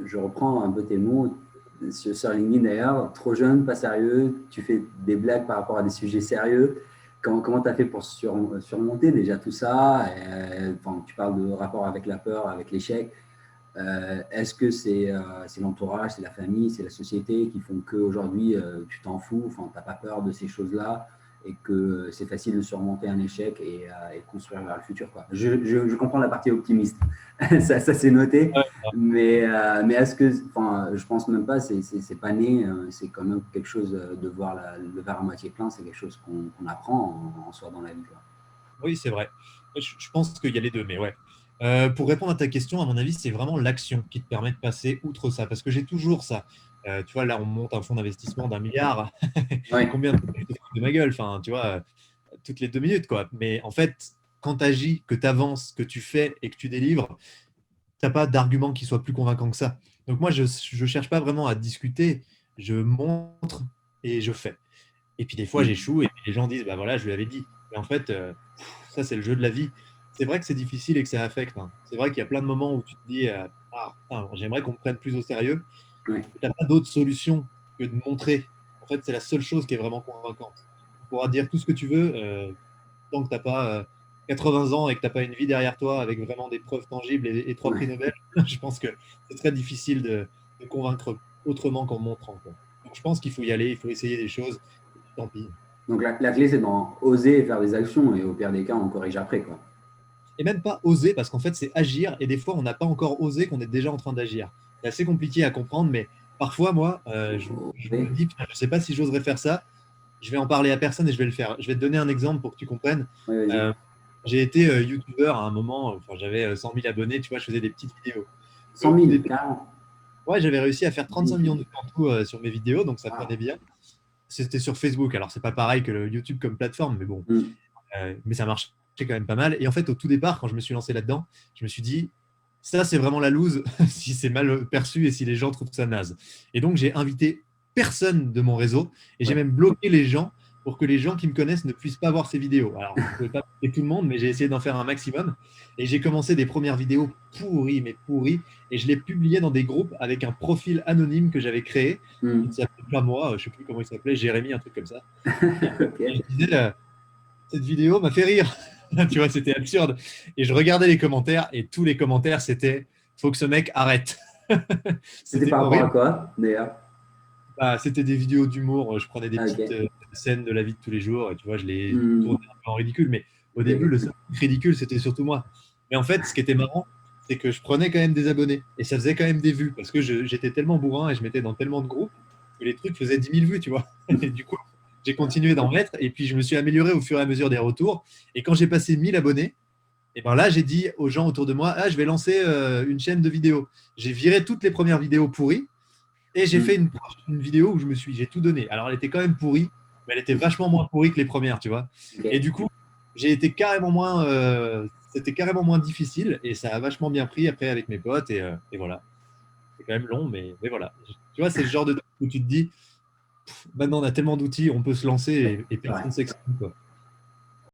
je reprends un peu tes mots sur LinkedIn d'ailleurs, trop jeune, pas sérieux, tu fais des blagues par rapport à des sujets sérieux. Comment tu as fait pour surmonter déjà tout ça? Enfin, tu parles de rapport avec la peur, avec l'échec. Est-ce que c'est l'entourage, c'est la famille, c'est la société qui font qu'aujourd'hui, tu t'en fous, enfin, tu n'as pas peur de ces choses-là et que c'est facile de surmonter un échec et construire vers le futur, quoi. Je comprends la partie optimiste, ça c'est noté, mais est-ce que, enfin, je pense même pas, c'est pas né, c'est quand même quelque chose de voir le verre à moitié plein, c'est quelque chose qu'on apprend en soi dans la vie, quoi. Oui, c'est vrai. Je pense qu'il y a les deux, mais ouais. Pour répondre à ta question, à mon avis, c'est vraiment l'action qui te permet de passer outre ça. Parce que j'ai toujours ça. Tu vois, là, on monte un fonds d'investissement d'1 milliard. Oui, Combien de fois je te fous de ma gueule? Enfin, tu vois, toutes les 2 minutes, quoi. Mais en fait, quand tu agis, que tu avances, que tu fais et que tu délivres, tu n'as pas d'argument qui soit plus convaincant que ça. Donc moi, je ne cherche pas vraiment à discuter. Je montre et je fais. Et puis des fois, j'échoue et puis les gens disent, bah voilà, je lui avais dit. Mais en fait, ça, c'est le jeu de la vie. C'est vrai que c'est difficile et que ça affecte, hein. C'est vrai qu'il y a plein de moments où tu te dis, ah, putain, j'aimerais qu'on me prenne plus au sérieux. oui, Tu n'as pas d'autre solution que de montrer. En fait, c'est la seule chose qui est vraiment convaincante. Tu pourras dire tout ce que tu veux, tant que tu n'as pas 80 ans et que tu n'as pas une vie derrière toi avec vraiment des preuves tangibles et 3 prix oui. Nobel. Je pense que c'est très difficile de convaincre autrement qu'en montrant, quoi. Donc je pense qu'il faut y aller, il faut essayer des choses. Tant pis. Donc la clé, c'est d'oser faire des actions et au pire des cas, on corrige après, quoi. Et même pas oser, parce qu'en fait, c'est agir, et des fois, on n'a pas encore osé qu'on est déjà en train d'agir. C'est assez compliqué à comprendre, mais parfois, moi, je me Oser. dis, putain, je ne sais pas si j'oserais faire ça, je vais en parler à personne et je vais le faire. Je vais te donner un exemple pour que tu comprennes. Oui, vas-y. Euh, j'ai été youtubeur à un moment, enfin, j'avais 100 000 abonnés, tu vois, je faisais des petites vidéos. Et au 100 tout 000, début, carrément. ouais, j'avais réussi à faire 35 millions de vues en tout sur mes vidéos, donc ça Ah. prenait bien. C'était sur Facebook, alors c'est pas pareil que le YouTube comme plateforme, mais bon. Mm. Mais ça marchait quand même pas mal. Et en fait, au tout départ, quand je me suis lancé là-dedans, je me suis dit, ça, c'est vraiment la loose si c'est mal perçu et si les gens trouvent ça naze. Et donc, j'ai invité personne de mon réseau et j'ai Ouais. même bloqué les gens pour que les gens qui me connaissent ne puissent pas voir ces vidéos. Alors, je ne pouvais pas bloquer tout le monde, mais j'ai essayé d'en faire un maximum. Et j'ai commencé des premières vidéos pourries, mais pourries. Et je les publiais dans des groupes avec un profil anonyme que j'avais créé, qui ne Mm. s'appelait pas moi, je ne sais plus comment il s'appelait, Jérémy, un truc comme ça. Et je Ok. disais, cette vidéo m'a fait rire. Tu vois, c'était absurde. Et je regardais les commentaires et tous les commentaires, c'était faut que ce mec arrête. C'était C'était par rapport à horrible. quoi, d'ailleurs? Bah, c'était des vidéos d'humour. Je prenais des Ah, petites ok. scènes de la vie de tous les jours et tu vois, je les Mm. tournais un peu en ridicule. Mais au Ok, début, le ok. seul truc ridicule, c'était surtout moi. Mais en fait, ce qui était marrant, c'est que je prenais quand même des abonnés et ça faisait quand même des vues parce que j'étais tellement bourrin et je mettais dans tellement de groupes que les trucs faisaient 10 000 vues, tu vois. Et du coup, j'ai continué d'en mettre et puis je me suis amélioré au fur et à mesure des retours. Et quand j'ai passé 1 000 abonnés, et ben là, j'ai dit aux gens autour de moi, ah, je vais lancer une chaîne de vidéos. J'ai viré toutes les premières vidéos pourries et j'ai fait Mm. une vidéo où j'ai tout donné. Alors, elle était quand même pourrie, mais elle était vachement moins pourrie que les premières, tu vois. Ok. Et du coup, j'ai été carrément moins, c'était carrément moins difficile et ça a vachement bien pris après avec mes potes et voilà. C'est quand même long, mais voilà. Tu vois, c'est le genre de truc où tu te dis, maintenant on a tellement d'outils, on peut se lancer Ouais, et c'est vrai. personne ne s'excuse, quoi.